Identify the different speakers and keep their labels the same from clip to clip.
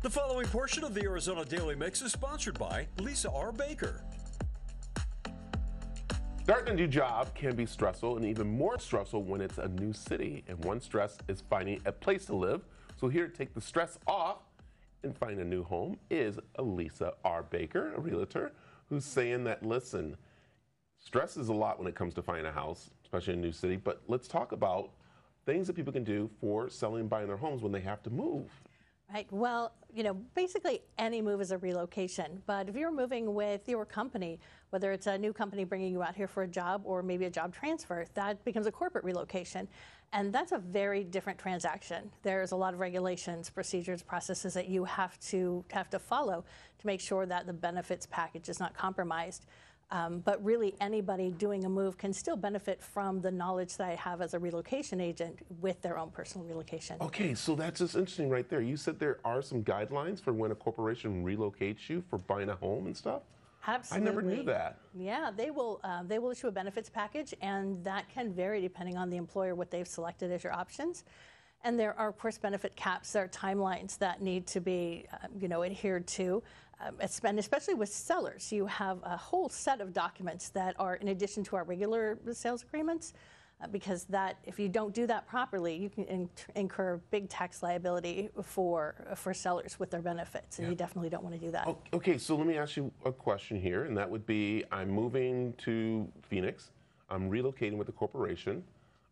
Speaker 1: The following portion of the Arizona Daily Mix is sponsored by Lisa R. Baker.
Speaker 2: Starting a new job can be stressful, and even more stressful when it's a new city. And one stress is finding a place to live. So here to take the stress off and find a new home is Lisa R. Baker, a realtor, who's saying that, listen, stress is a lot when it comes to finding a house, especially in a new city. But let's talk about things that people can do for selling and buying their homes when they have to move.
Speaker 3: Right. Well, basically any move is a relocation. But if you're moving with your company, whether it's a new company bringing you out here for a job or maybe a job transfer, that becomes a corporate relocation. And that's a very different transaction. There's a lot of regulations, procedures, processes that you have to follow to make sure that the benefits package is not compromised. But really anybody doing a move can still benefit from the knowledge that I have as a relocation agent with their own personal relocation.
Speaker 2: Okay, so that's just interesting right there. You said there are some guidelines for when a corporation relocates you for buying a home and stuff?
Speaker 3: Absolutely.
Speaker 2: I never knew that.
Speaker 3: Yeah, they will issue a benefits package, and that can vary depending on the employer, what they've selected as your options. And there are, of course, benefit caps. There are timelines that need to be, adhered to. And especially with sellers, you have a whole set of documents that are in addition to our regular sales agreements, because that, if you don't do that properly, you can incur big tax liability for sellers with their benefits, and you definitely don't want to do that.
Speaker 2: Okay, so let me ask you a question here, and that would be, I'm moving to Phoenix. I'm relocating with the corporation.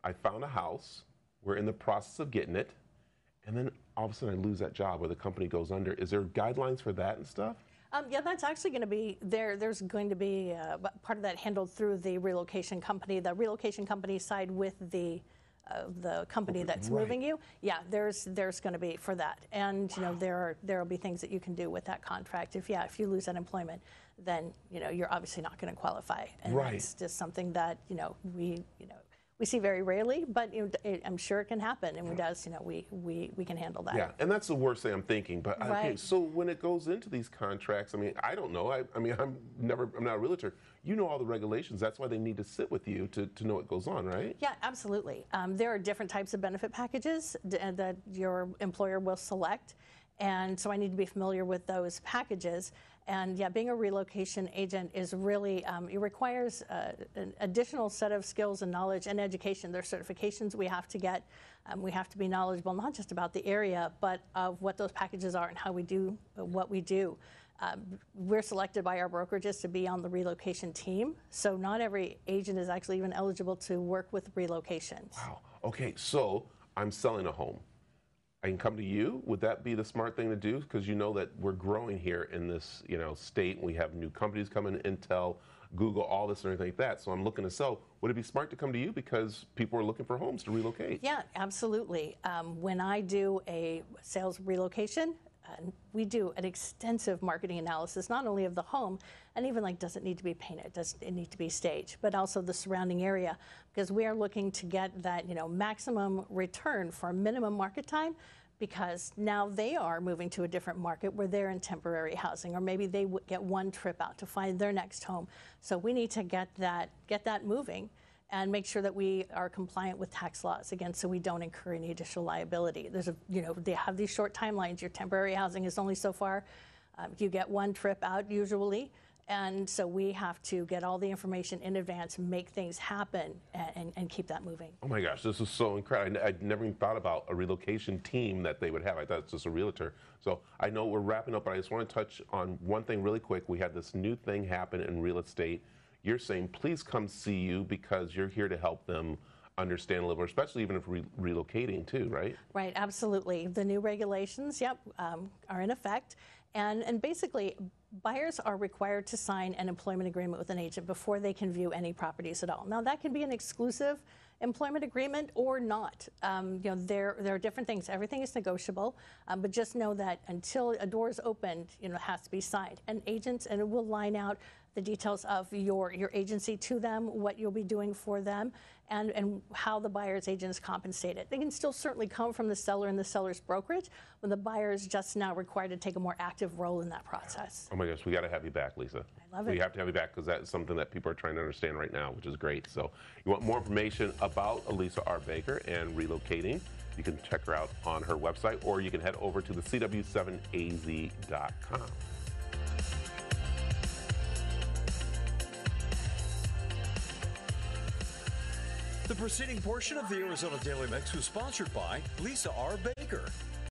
Speaker 2: I found a house. We're in the process of getting it. And then all of a sudden I lose that job or the company goes under. Is there guidelines for that and stuff?
Speaker 3: Yeah, that's actually going to be there. There's going to be part of that handled through the relocation company. The relocation company side with the company that's moving you. Yeah, there's going to be for that. And there will be things that you can do with that contract. If you lose that employment, then you're obviously not going to qualify. And it's just something that we see very rarely, but I'm sure it can happen, and we can handle that.
Speaker 2: Yeah, and that's the worst thing I'm thinking. But okay, so when it goes into these contracts, I don't know. I'm not a realtor. You know all the regulations. That's why they need to sit with you to know what goes on, right?
Speaker 3: Yeah, absolutely. There are different types of benefit packages that your employer will select, and so I need to be familiar with those packages. And yeah, being a relocation agent is really, it requires an additional set of skills and knowledge and education. There are certifications we have to get. We have to be knowledgeable not just about the area, but of what those packages are and how we do what we do. We're selected by our brokerages to be on the relocation team. So not every agent is actually even eligible to work with relocations.
Speaker 2: Wow. Okay, so I'm selling a home. I can come to you. Would that be the smart thing to do? Because you know that we're growing here in this, state. We have new companies coming, Intel, Google, all this and everything like that. So I'm looking to sell. Would it be smart to come to you because people are looking for homes to relocate?
Speaker 3: Yeah, absolutely. When I do a sales relocation, we do an extensive marketing analysis, not only of the home, and even does it need to be painted, does it need to be staged, but also the surrounding area, because we are looking to get that maximum return for minimum market time, because now they are moving to a different market where they're in temporary housing, or maybe they get one trip out to find their next home. So we need to get that moving and make sure that we are compliant with tax laws, again, so we don't incur any additional liability. There's they have these short timelines. Your temporary housing is only so far. You get one trip out usually, and so we have to get all the information in advance, make things happen, and keep that moving.
Speaker 2: Oh my gosh, this is so incredible. I'd never even thought about a relocation team that they would have. I thought it's just a realtor. So I know we're wrapping up, but I just want to touch on one thing really quick. We had this new thing happen in real estate. You're saying, please come see you because you're here to help them understand a little more, especially even if relocating too, right?
Speaker 3: Right, absolutely. The new regulations, are in effect. And basically, buyers are required to sign an employment agreement with an agent before they can view any properties at all. Now, that can be an exclusive employment agreement or not. There are different things. Everything is negotiable, but just know that until a door is opened, it has to be signed. And agents, and it will line out the details of your agency to them, what you'll be doing for them, and how the buyer's agent is compensated. They can still certainly come from the seller and the seller's brokerage, but the buyer is just now required to take a more active role in that process.
Speaker 2: Oh my gosh, we got to have you back, Lisa.
Speaker 3: I love it.
Speaker 2: We have to have you back because that's something that people are trying to understand right now, which is great. So you want more information about Lisa R. Baker and relocating, You can check her out on her website, or you can head over to the cw7az.com.
Speaker 1: The preceding portion of the Arizona Daily Mix was sponsored by Lisa R. Baker.